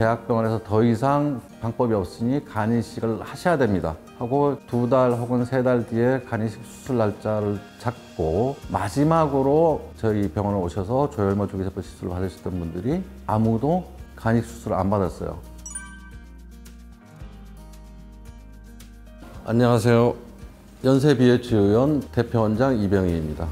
대학병원에서 더 이상 방법이 없으니 간이식을 하셔야 됩니다 하고 2달 혹은 3달 뒤에 간이식 수술 날짜를 잡고 마지막으로 저희 병원에 오셔서 조혈모 줄기세포 시술을 받으셨던 분들이 아무도 간이식 수술을 안 받았어요. 안녕하세요. 연세 BH 의원 대표원장 이병희입니다.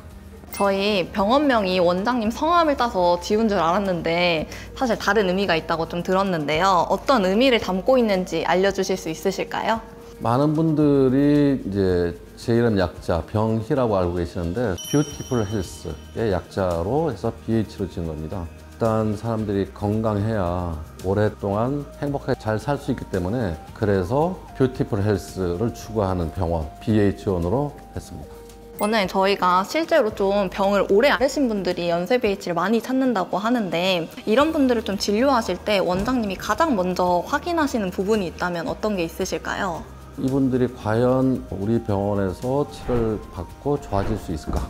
저희 병원명이 원장님 성함을 따서 지은 줄 알았는데 사실 다른 의미가 있다고 좀 들었는데요. 어떤 의미를 담고 있는지 알려주실 수 있으실까요? 많은 분들이 이제 제 이름 약자 병희라고 알고 계시는데 Beautiful Health의 약자로 해서 BH로 지은 겁니다. 일단 사람들이 건강해야 오랫동안 행복하게 잘 살 수 있기 때문에 그래서 Beautiful Health를 추구하는 병원 BH원으로 했습니다. 원장님, 저희가 실제로 좀 병을 오래 앓으신 분들이 연세 BH를 많이 찾는다고 하는데 이런 분들을 좀 진료하실 때 원장님이 가장 먼저 확인하시는 부분이 있다면 어떤 게 있으실까요? 이분들이 과연 우리 병원에서 치료를 받고 좋아질 수 있을까?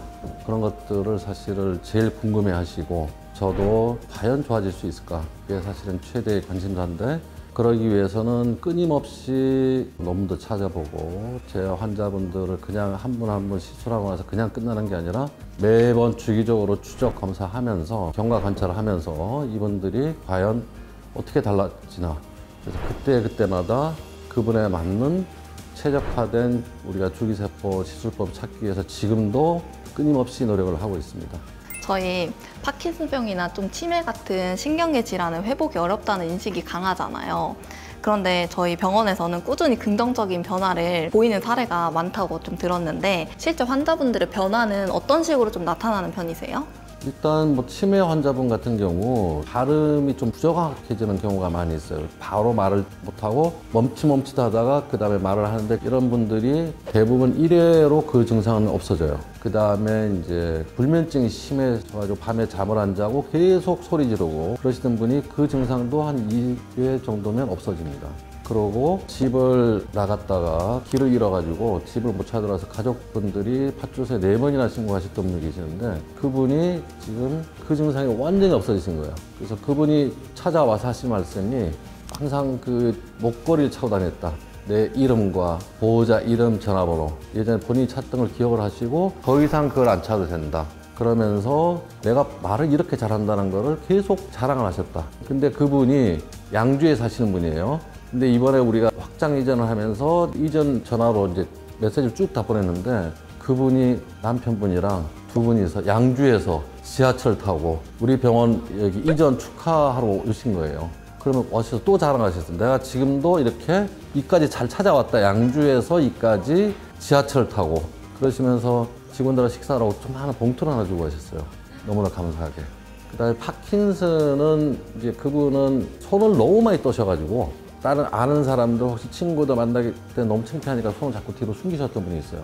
그런 것들을 사실을 제일 궁금해 하시고 저도 과연 좋아질 수 있을까? 그게 사실은 최대의 관심사인데 그러기 위해서는 끊임없이 논문도 찾아보고 제 환자분들을 그냥 한 분 한 분 시술하고 나서 그냥 끝나는 게 아니라 매번 주기적으로 추적 검사하면서 경과 관찰을 하면서 이분들이 과연 어떻게 달라지나 그래서 그때마다 그분에 맞는 최적화된 우리가 줄기세포 시술법 찾기 위해서 지금도 끊임없이 노력을 하고 있습니다. 저희 파킨슨병이나 좀 치매 같은 신경계 질환은 회복이 어렵다는 인식이 강하잖아요. 그런데 저희 병원에서는 꾸준히 긍정적인 변화를 보이는 사례가 많다고 좀 들었는데 실제 환자분들의 변화는 어떤 식으로 좀 나타나는 편이세요? 일단 치매 환자분 같은 경우 발음이 좀 부정확해지는 경우가 많이 있어요. 바로 말을 못하고 멈칫멈칫하다가 그 다음에 말을 하는데 이런 분들이 대부분 1회로 그 증상은 없어져요. 그 다음에 이제 불면증이 심해져가지고 밤에 잠을 안 자고 계속 소리 지르고 그러시던 분이 그 증상도 한 2회 정도면 없어집니다. 그러고 집을 나갔다가 길을 잃어가지고 집을 못 찾아서 가족분들이 파출소에 4번이나 신고하셨던 분이 계시는데 그분이 지금 그 증상이 완전히 없어지신 거예요. 그래서 그분이 찾아와서 하신 말씀이 항상 그 목걸이를 차고 다녔다. 내 이름과 보호자 이름, 전화번호 예전에 본인이 찾던 걸 기억을 하시고 더 이상 그걸 안 찾아도 된다. 그러면서 내가 말을 이렇게 잘한다는 거를 계속 자랑을 하셨다. 근데 그분이 양주에 사시는 분이에요. 근데 이번에 우리가 확장 이전을 하면서 이전 전화로 이제 메시지를 쭉 다 보냈는데 그분이 남편분이랑 두 분이서 양주에서 지하철 타고 우리 병원 여기 이전 축하하러 오신 거예요. 그러면 와셔서 또 자랑하셨어요. 내가 지금도 이렇게 이까지 잘 찾아왔다. 양주에서 이까지 지하철 타고 그러시면서 직원들하고 식사를 하고 좀 하나 봉투를 하나 주고 가셨어요. 너무나 감사하게. 그다음에 파킨슨은 이제 그분은 손을 너무 많이 떠셔가지고 다른 아는 사람들 혹시 친구들 만나기 때 너무 창피하니까 손을 자꾸 뒤로 숨기셨던 분이 있어요.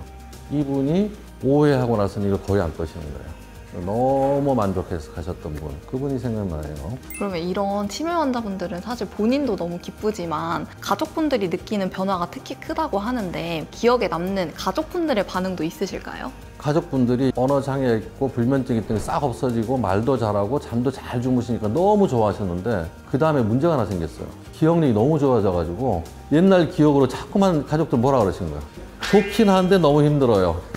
이분이 5회 하고 나서는 이걸 거의 안 떠시는 거예요. 너무 만족해서 가셨던 분, 그분이 생각나요. 그러면 이런 치매 환자분들은 사실 본인도 너무 기쁘지만 가족분들이 느끼는 변화가 특히 크다고 하는데 기억에 남는 가족분들의 반응도 있으실까요? 가족분들이 언어 장애 있고 불면증 있던 게 싹 없어지고 말도 잘하고 잠도 잘 주무시니까 너무 좋아하셨는데 그 다음에 문제가 하나 생겼어요. 기억력이 너무 좋아져가지고 옛날 기억으로 자꾸만 가족들 뭐라 그러시는 거예요. 좋긴 한데 너무 힘들어요.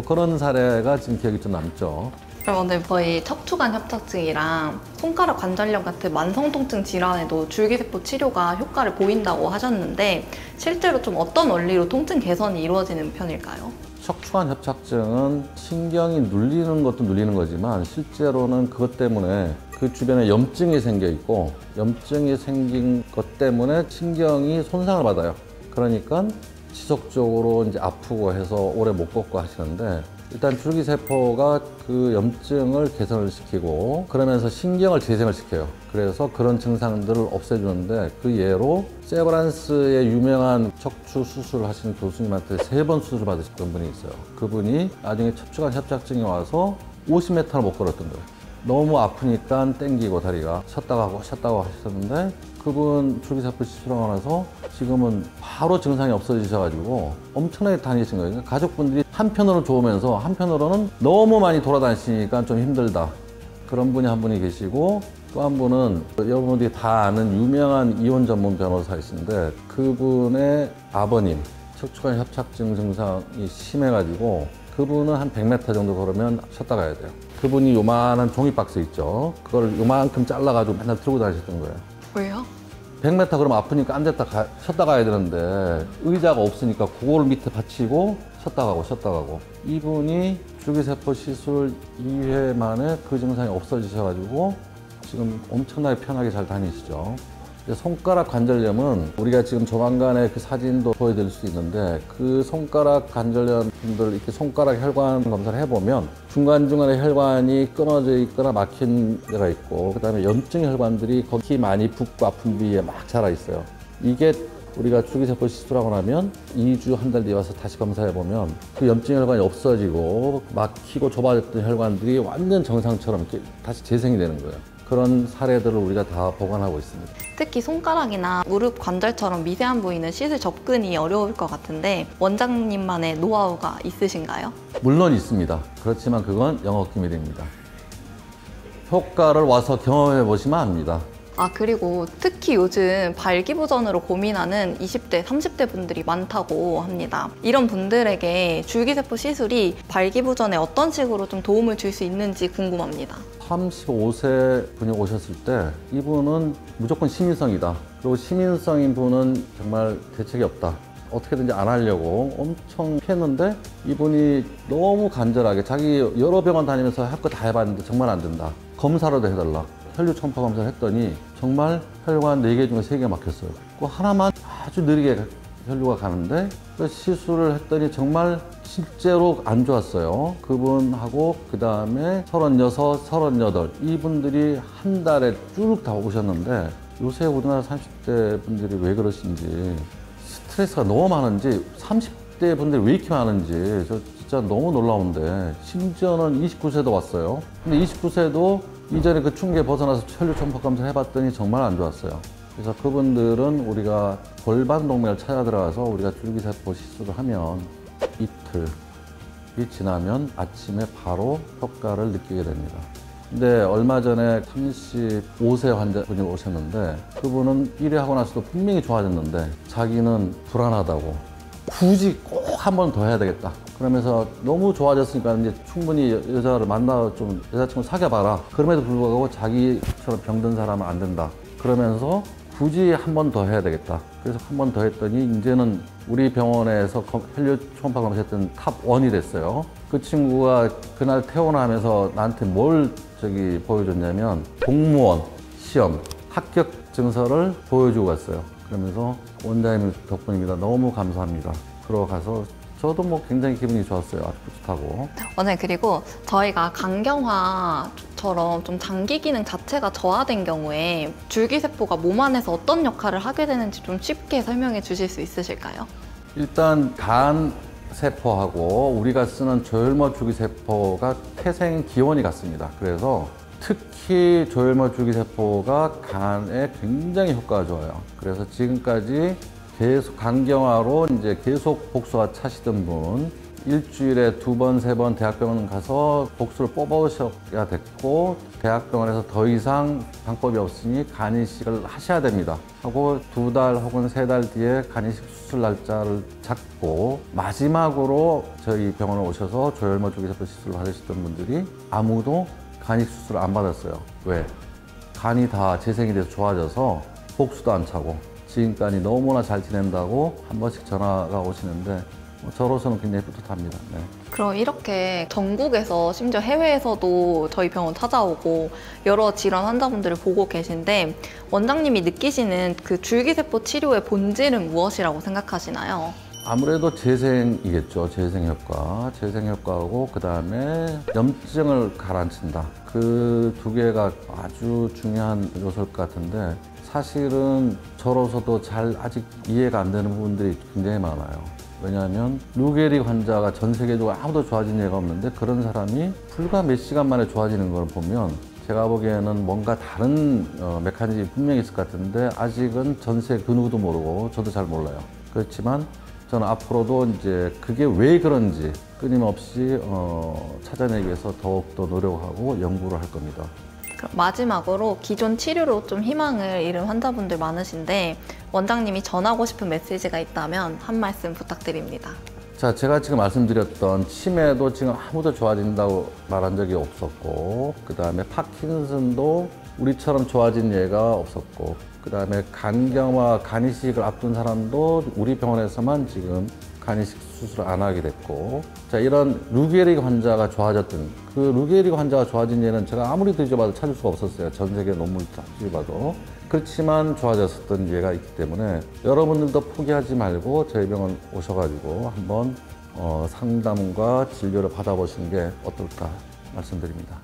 그런 사례가 지금 기억이 좀 남죠. 그럼 오늘 저희 척추관 협착증이랑 손가락 관절염 같은 만성통증 질환에도 줄기세포 치료가 효과를 보인다고 하셨는데 실제로 좀 어떤 원리로 통증 개선이 이루어지는 편일까요? 척추관 협착증은 신경이 눌리는 것도 눌리는 거지만 실제로는 그것 때문에 그 주변에 염증이 생겨 있고 염증이 생긴 것 때문에 신경이 손상을 받아요. 그러니까 지속적으로 이제 아프고 해서 오래 못 걷고 하시는데 일단 줄기세포가 그 염증을 개선을 시키고 그러면서 신경을 재생을 시켜요. 그래서 그런 증상들을 없애주는데 그 예로 세브란스의 유명한 척추 수술을 하신 교수님한테 3번 수술을 받으셨던 분이 있어요. 그분이 나중에 척추관 협착증이 와서 50m를 못 걸었던 거예요. 너무 아프니까 땡기고 다리가 쉬었다가 하셨는데 그분 줄기세포 시술하고 나서 지금은 바로 증상이 없어지셔가지고 엄청나게 다니신 거예요. 그러니까 가족분들이 한편으로는 좋으면서 한편으로는 너무 많이 돌아다니시니까 좀 힘들다. 그런 분이 한 분이 계시고 또 한 분은 여러분들이 다 아는 유명한 이혼 전문 변호사이신데 그분의 아버님 척추관 협착증 증상이 심해가지고 그분은 한 100m 정도 걸으면 쉬었다 가야 돼요. 그분이 요만한 종이박스 있죠. 그걸 요만큼 잘라가지고 맨날 들고 다니셨던 거예요. 왜요? 100m 그러면 아프니까 앉았다 쉬었다 가야 되는데 의자가 없으니까 그걸 밑에 받치고 쉬었다 가고 이분이 줄기세포 시술 2회 만에 그 증상이 없어지셔가지고 지금 엄청나게 편하게 잘 다니시죠. 손가락 관절염은 우리가 지금 조만간에 그 사진도 보여드릴 수 있는데 그 손가락 관절염 분들 이렇게 손가락 혈관 검사를 해보면 중간중간에 혈관이 끊어져 있거나 막힌 데가 있고 그다음에 염증 혈관들이 거기 많이 붓고 아픈 부위에 막 자라 있어요. 이게 우리가 줄기세포 시술하고 나면 2주, 한 달 뒤에 와서 다시 검사해보면 그 염증 혈관이 없어지고 막히고 좁아졌던 혈관들이 완전 정상처럼 이렇게 다시 재생이 되는 거예요. 그런 사례들을 우리가 다 보관하고 있습니다. 특히 손가락이나 무릎 관절처럼 미세한 부위는 시술 접근이 어려울 것 같은데 원장님만의 노하우가 있으신가요? 물론 있습니다. 그렇지만 그건 영업 기밀입니다. 효과를 와서 경험해 보시면 압니다. 그리고 특히 요즘 발기부전으로 고민하는 20대, 30대 분들이 많다고 합니다. 이런 분들에게 줄기세포 시술이 발기부전에 어떤 식으로 좀 도움을 줄 수 있는지 궁금합니다. 35세 분이 오셨을 때 이분은 무조건 시민성이다. 그리고 시민성인 분은 정말 대책이 없다. 어떻게든지 안 하려고 엄청 피했는데 이분이 너무 간절하게 자기 여러 병원 다니면서 할 거 다 해봤는데 정말 안 된다. 검사라도 해달라. 혈류 초음파 검사를 했더니 정말 혈관 4개 중에 3개 막혔어요. 그 하나만 아주 느리게 혈류가 가는데 그 시술을 했더니 정말 실제로 안 좋았어요. 그분하고 그 다음에 36, 38 이분들이 한 달에 쭉 다 오셨는데 요새 우리나라 30대 분들이 왜 그러신지 스트레스가 너무 많은지 30대 분들이 왜 이렇게 많은지 저 진짜 너무 놀라운데 심지어는 29세도 왔어요. 근데 29세도 이전에 그 충격에 벗어나서 혈류 초음파 검사를 해봤더니 정말 안 좋았어요. 그래서 그분들은 우리가 골반 동맥을 찾아 들어가서 우리가 줄기세포 시술을 하면 이틀이 지나면 아침에 바로 효과를 느끼게 됩니다. 근데 얼마 전에 35세 환자분이 오셨는데 그분은 1회 하고 나서도 분명히 좋아졌는데 자기는 불안하다고 굳이 꼭 한 번 더 해야 되겠다. 그러면서 너무 좋아졌으니까 이제 충분히 여자를 만나 좀 여자친구 사귀어봐라. 그럼에도 불구하고 자기처럼 병든 사람은 안 된다. 그러면서 굳이 한 번 더 해야 되겠다. 그래서 한 번 더 했더니 이제는 우리 병원에서 혈류 초음파 검사했던 탑 1이 됐어요. 그 친구가 그날 퇴원하면서 나한테 뭘 보여줬냐면 공무원 시험 합격 증서를 보여주고 갔어요. 그러면서 원장님 덕분입니다. 너무 감사합니다. 그러고 가서 저도 뭐 굉장히 기분이 좋았어요. 아주 뿌듯하고. 원장님, 그리고 저희가 간경화처럼 좀 장기 기능 자체가 저하된 경우에 줄기세포가 몸 안에서 어떤 역할을 하게 되는지 좀 쉽게 설명해 주실 수 있으실까요? 일단 간 세포하고 우리가 쓰는 조혈모 줄기세포가 태생 기원이 같습니다. 그래서 특히 조혈모 줄기세포가 간에 굉장히 효과가 좋아요. 그래서 지금까지 계속 간경화로 이제 계속 복수가 차시던 분 일주일에 2번, 3번 대학병원 가서 복수를 뽑으셔야 됐고 대학병원에서 더 이상 방법이 없으니 간이식을 하셔야 됩니다 하고 2달 혹은 3달 뒤에 간이식 수술 날짜를 잡고 마지막으로 저희 병원에 오셔서 조혈모 줄기세포 시술을 받으셨던 분들이 아무도 간이식 수술을 안 받았어요. 왜? 간이 다 재생이 돼서 좋아져서 복수도 안 차고 지금까지 너무나 잘 지낸다고 한 번씩 전화가 오시는데 저로서는 굉장히 뿌듯합니다. 네. 그럼 이렇게 전국에서 심지어 해외에서도 저희 병원 찾아오고 여러 질환 환자분들을 보고 계신데 원장님이 느끼시는 그 줄기세포 치료의 본질은 무엇이라고 생각하시나요? 아무래도 재생이겠죠. 재생 효과. 재생 효과하고 그다음에 염증을 가라앉힌다. 그 2개가 아주 중요한 요소일 것 같은데 사실은 저로서도 잘 아직 이해가 안 되는 부분들이 굉장히 많아요. 왜냐하면 루게릭 환자가 전 세계적으로 아무도 좋아진 예가 없는데 그런 사람이 불과 몇 시간 만에 좋아지는 걸 보면 제가 보기에는 뭔가 다른 메커니즘이 분명히 있을 것 같은데 아직은 전 세계 그 누구도 모르고 저도 잘 몰라요. 그렇지만 저는 앞으로도 이제 그게 왜 그런지 끊임없이 찾아내기 위해서 더욱더 노력하고 연구를 할 겁니다. 그럼 마지막으로 기존 치료로 좀 희망을 잃은 환자분들 많으신데 원장님이 전하고 싶은 메시지가 있다면 한 말씀 부탁드립니다. 자, 제가 지금 말씀드렸던 치매도 지금 아무도 좋아진다고 말한 적이 없었고, 그 다음에 파킨슨도 우리처럼 좋아진 예가 없었고, 그 다음에 간경화 간이식을 앞둔 사람도 우리 병원에서만 지금 간이식 수술을 안 하게 됐고, 자, 이런 루게릭 환자가 좋아졌던, 그 루게릭 환자가 좋아진 예는 제가 아무리 뒤져봐도 찾을 수가 없었어요. 전 세계 논문을 다 뒤져봐도. 그렇지만 좋아졌었던 예가 있기 때문에 여러분들도 포기하지 말고 저희 병원 오셔가지고 한번 상담과 진료를 받아보시는 게 어떨까 말씀드립니다.